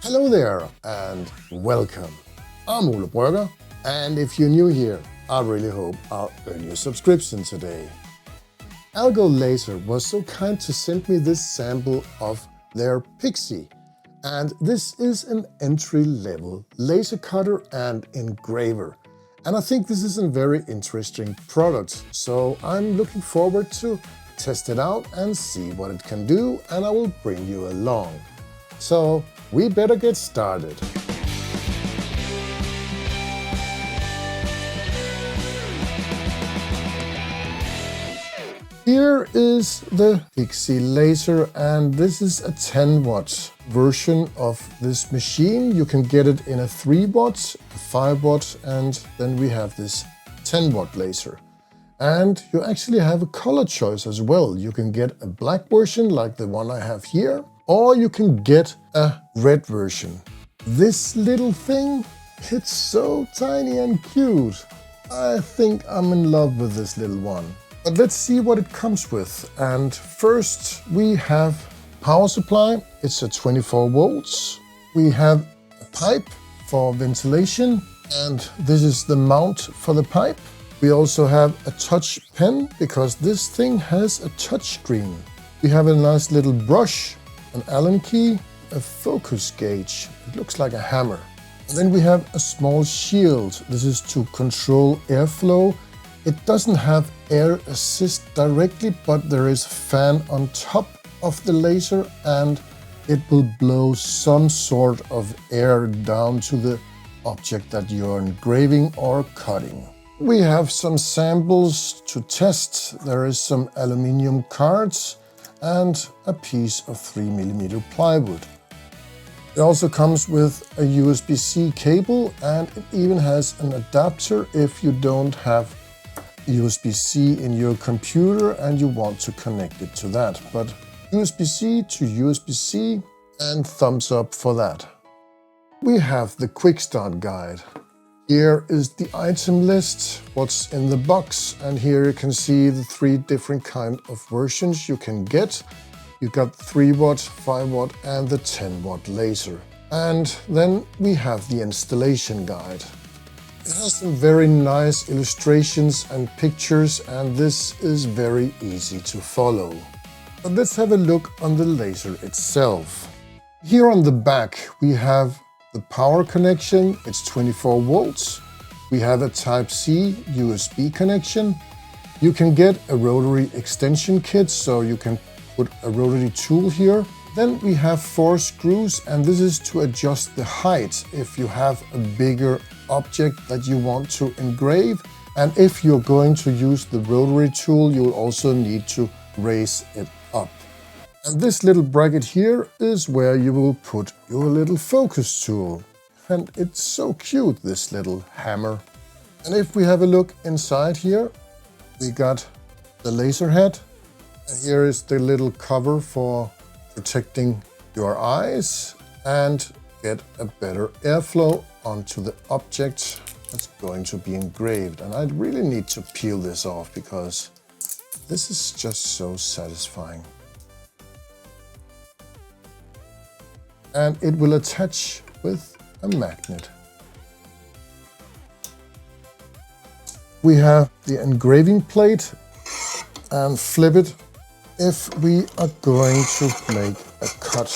Hello there and welcome. I'm Ole Brøgger, and if you're new here, I really hope I'll earn your subscription today. AlgoLaser was so kind to send me this sample of their Pixie, and this is an entry-level laser cutter and engraver. And I think this is a very interesting product, so I'm looking forward to test it out and see what it can do, and I will bring you along. So we better get started. Here is the Pixie laser, and this is a 10-watt version of this machine. You can get it in a 3-watt, a 5-watt, and then we have this 10-watt laser. And you actually have a color choice as well. You can get a black version like the one I have here, or you can get a red version. This little thing, it's so tiny and cute. I think I'm in love with this little one. But let's see what it comes with. And first we have power supply. It's a 24 volts. We have a pipe for ventilation, and this is the mount for the pipe. We also have a touch pen because this thing has a touch screen. We have a nice little brush, an Allen key, a focus gauge. It looks like a hammer. And then we have a small shield. This is to control airflow. It doesn't have air assist directly, but there is a fan on top of the laser and it will blow some sort of air down to the object that you're engraving or cutting. We have some samples to test. There is some aluminium cards and a piece of 3mm plywood. It also comes with a USB-C cable, and it even has an adapter if you don't have USB-C in your computer and you want to connect it to that. But USB-C to USB-C, and thumbs up for that. We have the quick start guide. Here is the item list, what's in the box, and here you can see the 3 different kind of versions you can get. You got 3-watt, 5-watt and the 10-watt laser. And then we have the installation guide. It has some very nice illustrations and pictures, and this is very easy to follow. But let's have a look on the laser itself. Here on the back we have the power connection. It's 24 volts. We have a Type-C USB connection. You can get a rotary extension kit, so you can put a rotary tool here. Then we have 4 screws, and this is to adjust the height if you have a bigger object that you want to engrave. And if you're going to use the rotary tool, you'll also need to raise it up. And this little bracket here is where you will put your little focus tool. And it's so cute, this little hammer. And if we have a look inside here, we got the laser head. And here is the little cover for protecting your eyes and get a better airflow onto the object that's going to be engraved. And I really need to peel this off because this is just so satisfying. And it will attach with a magnet. We have the engraving plate, and flip it if we are going to make a cut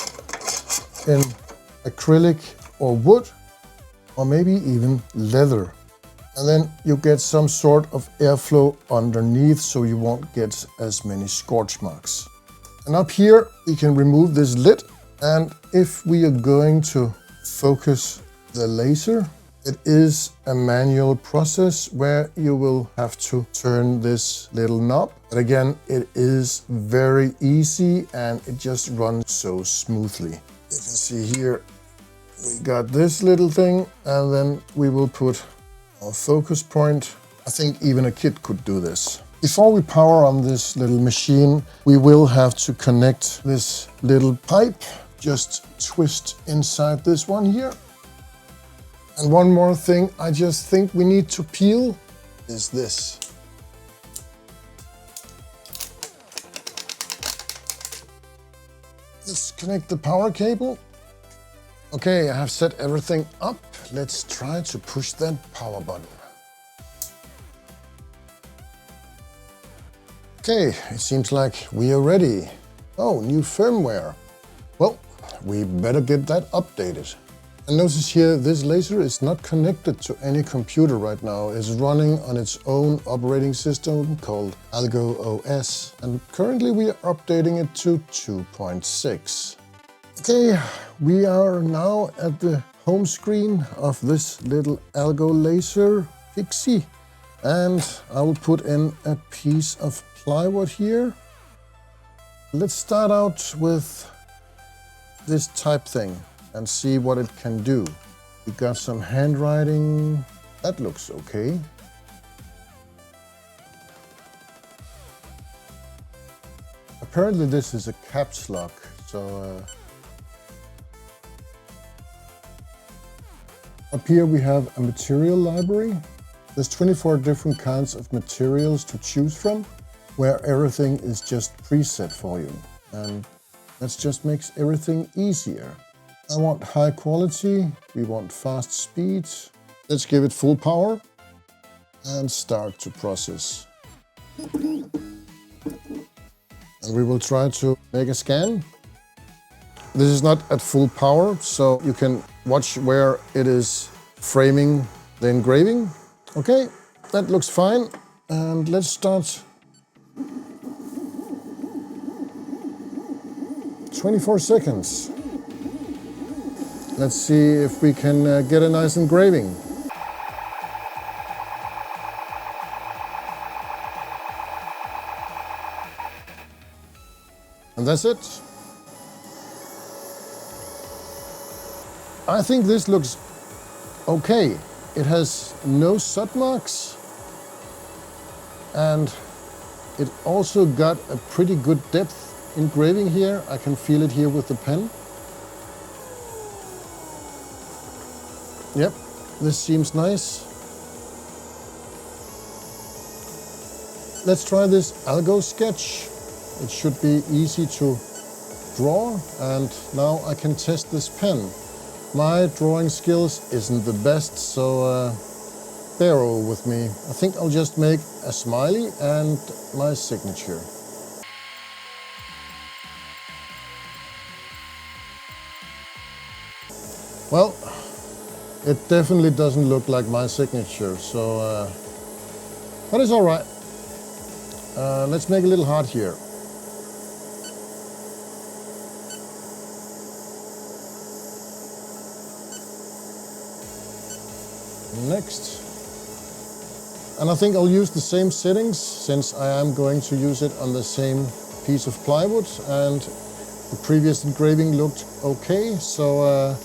in acrylic or wood, or maybe even leather. And then you get some sort of airflow underneath so you won't get as many scorch marks. And up here we can remove this lid. And if we are going to focus the laser, it is a manual process where you will have to turn this little knob. But again, it is very easy and it just runs so smoothly. You can see here, we got this little thing, and then we will put our focus point. I think even a kid could do this. Before we power on this little machine, we will have to connect this little pipe. Just twist inside this one here. And one more thing I just think we need to peel is this. Let's connect the power cable. Okay, I have set everything up. Let's try to push that power button. Okay, it seems like we are ready. Oh, new firmware. Well, we better get that updated. And notice here, this laser is not connected to any computer right now. It's running on its own operating system called AlgoOS. And currently we are updating it to 2.6. Okay, we are now at the home screen of this little AlgoLaser Pixi. And I will put in a piece of plywood here. Let's start out with this type thing and see what it can do. We got some handwriting. That looks okay. Apparently this is a caps lock, so up here we have a material library. There's 24 different kinds of materials to choose from, where everything is just preset for you. And that just makes everything easier. I want high quality, we want fast speed. Let's give it full power and start to process. And we will try to make a scan. This is not at full power, so you can watch where it is framing the engraving. Okay, that looks fine. And let's start. 24 seconds. Let's see if we can get a nice engraving. And that's it. I think this looks okay. It has no sud marks, and it also got a pretty good depth engraving here. I can feel it here with the pen. Yep, this seems nice. Let's try this AlgoSketch. It should be easy to draw, and now I can test this pen. My drawing skills isn't the best, so bear with me. I think I'll just make a smiley and my signature. Well, it definitely doesn't look like my signature, so but it's all right. Let's make a little heart here. Next. And I think I'll use the same settings, since I am going to use it on the same piece of plywood, and the previous engraving looked okay, so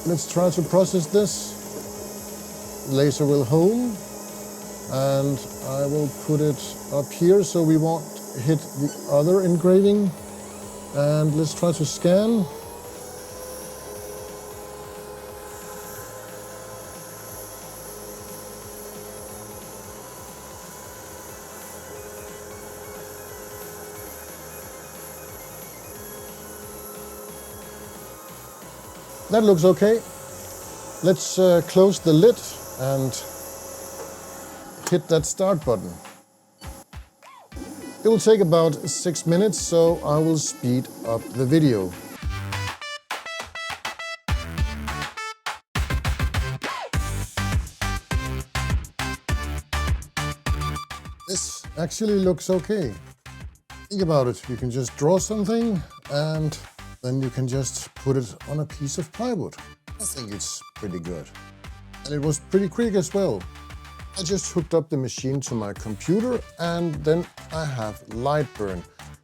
let's try to process this. Laser will home, and I will put it up here so we won't hit the other engraving. And let's try to scan. That looks okay. Let's close the lid and hit that start button. It will take about 6 minutes, so I will speed up the video. This actually looks okay. Think about it, you can just draw something and then you can just put it on a piece of plywood. I think it's pretty good. And it was pretty quick as well. I just hooked up the machine to my computer, and then I have LightBurn.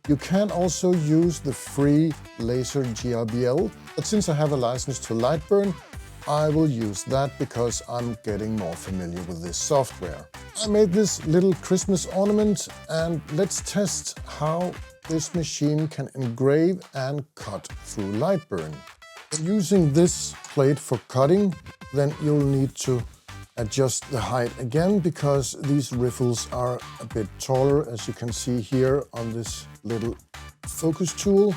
You can also use the free Laser GRBL, but since I have a license to LightBurn, I will use that because I'm getting more familiar with this software. I made this little Christmas ornament, and let's test how this machine can engrave and cut through LightBurn. Using this plate for cutting, then you'll need to adjust the height again, because these riffles are a bit taller, as you can see here on this little focus tool.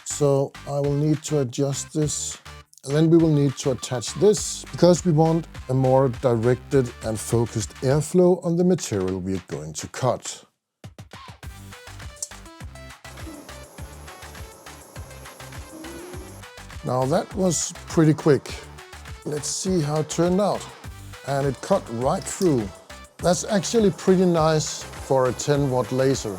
So I will need to adjust this, and then we will need to attach this because we want a more directed and focused airflow on the material we are going to cut. Now that was pretty quick. Let's see how it turned out. And it cut right through. That's actually pretty nice for a 10-watt laser.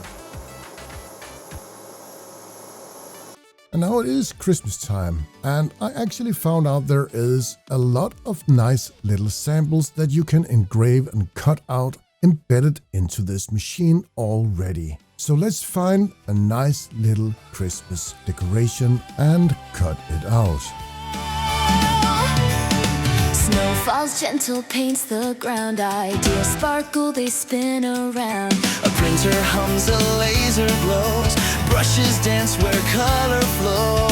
And now it is Christmas time, and I actually found out there is a lot of nice little samples that you can engrave and cut out embedded into this machine already. So let's find a nice little Christmas decoration and cut it out. Snow falls gentle, paints the ground. Ideas sparkle, they spin around. A printer hums, a laser glows. Brushes dance where color flows.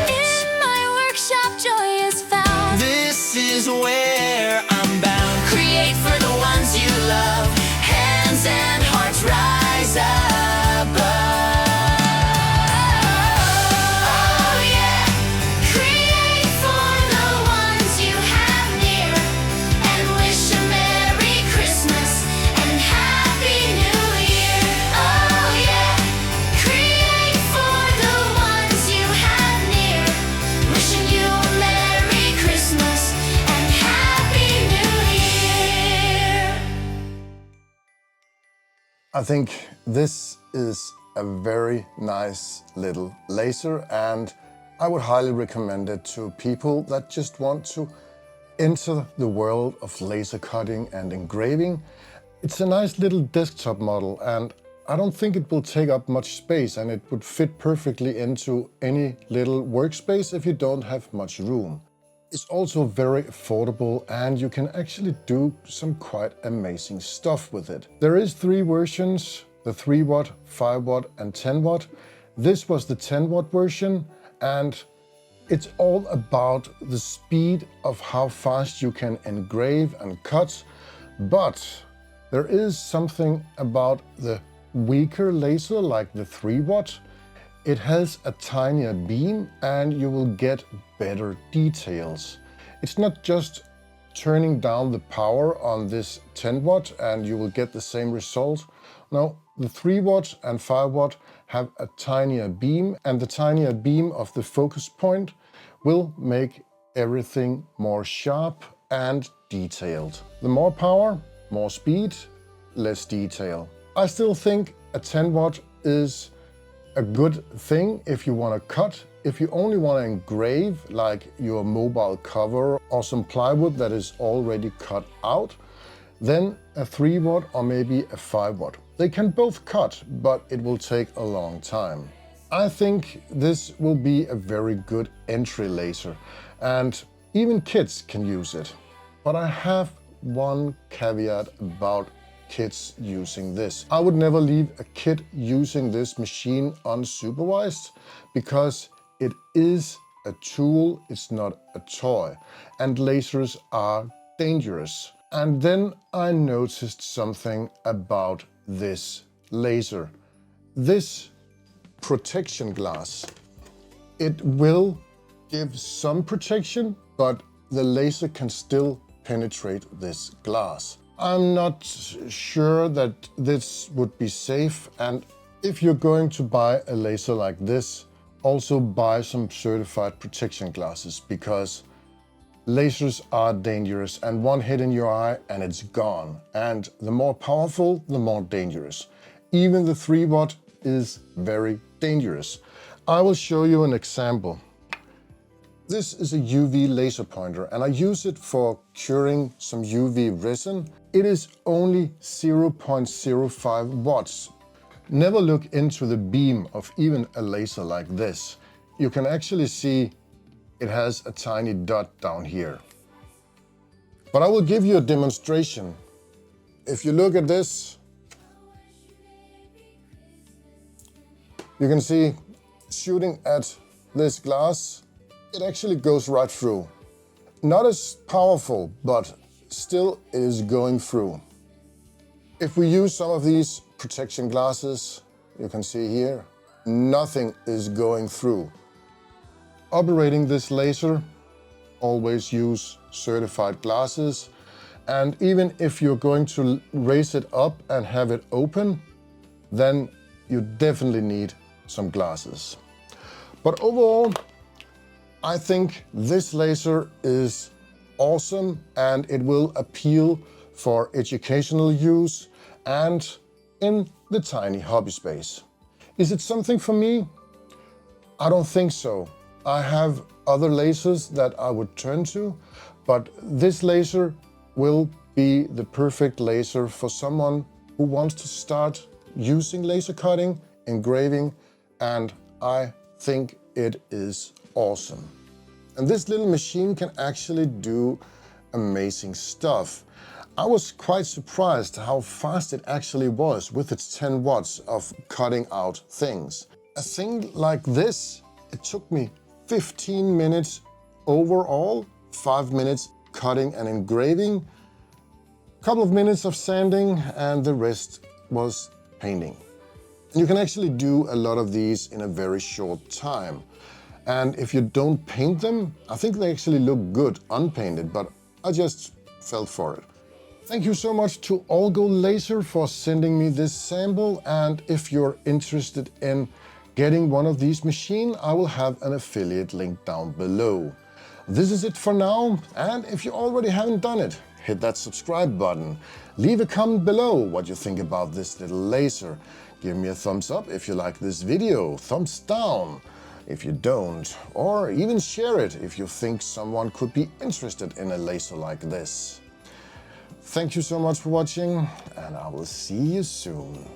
In my workshop, joy is found. This is where I'm bound. Create for the ones you love. Hands and hearts rise above. I think this is a very nice little laser, and I would highly recommend it to people that just want to enter the world of laser cutting and engraving. It's a nice little desktop model, and I don't think it will take up much space, and it would fit perfectly into any little workspace if you don't have much room. It's also very affordable, and you can actually do some quite amazing stuff with it. There is 3 versions, the 3 watt, 5 watt and 10 watt. This was the 10 watt version, and it's all about the speed of how fast you can engrave and cut. But there is something about the weaker laser, like the 3 watt. It has a tinier beam, and you will get better details. It's not just turning down the power on this 10 watt and you will get the same result. No, the 3 watt and 5 watt have a tinier beam, and the tinier beam of the focus point will make everything more sharp and detailed. The more power, more speed, less detail. I still think a 10 watt is a good thing if you want to cut. If you only want to engrave, like your mobile cover or some plywood that is already cut out, then a 3 watt or maybe a 5 watt. They can both cut, but it will take a long time. I think this will be a very good entry laser, and even kids can use it. But I have one caveat about kids using this. I would never leave a kid using this machine unsupervised, because it is a tool, it's not a toy, and lasers are dangerous. And then I noticed something about this laser. This protection glass, it will give some protection, but the laser can still penetrate this glass. I'm not sure that this would be safe, and if you're going to buy a laser like this, also buy some certified protection glasses, because lasers are dangerous, and one hit in your eye and it's gone. And the more powerful, the more dangerous. Even the 3 watt is very dangerous. I will show you an example. This is a UV laser pointer, and I use it for curing some UV resin. It is only 0.05 watts. Never look into the beam of even a laser like this. You can actually see it has a tiny dot down here. But I will give you a demonstration. If you look at this, you can see shooting at this glass, it actually goes right through. Not as powerful, but still is going through. If we use some of these protection glasses, you can see here, nothing is going through. Operating this laser, always use certified glasses. And even if you're going to raise it up and have it open, then you definitely need some glasses. But overall, I think this laser is awesome and it will appeal for educational use and in the tiny hobby space. Is it something for me? I don't think so. I have other lasers that I would turn to, but this laser will be the perfect laser for someone who wants to start using laser cutting, engraving, and I think it is awesome. And this little machine can actually do amazing stuff. I was quite surprised how fast it actually was with its 10 watts of cutting out things. A thing like this, it took me 15 minutes overall, 5 minutes cutting and engraving, a couple of minutes of sanding, and the rest was painting. You can actually do a lot of these in a very short time. And if you don't paint them, I think they actually look good unpainted, but I just felt for it. Thank you so much to AlgoLaser for sending me this sample, and if you're interested in getting one of these machines, I will have an affiliate link down below. This is it for now, and if you already haven't done it, hit that subscribe button. Leave a comment below what you think about this little laser. Give me a thumbs up if you like this video, thumbs down if you don't, or even share it if you think someone could be interested in a laser like this. Thank you so much for watching, and I will see you soon.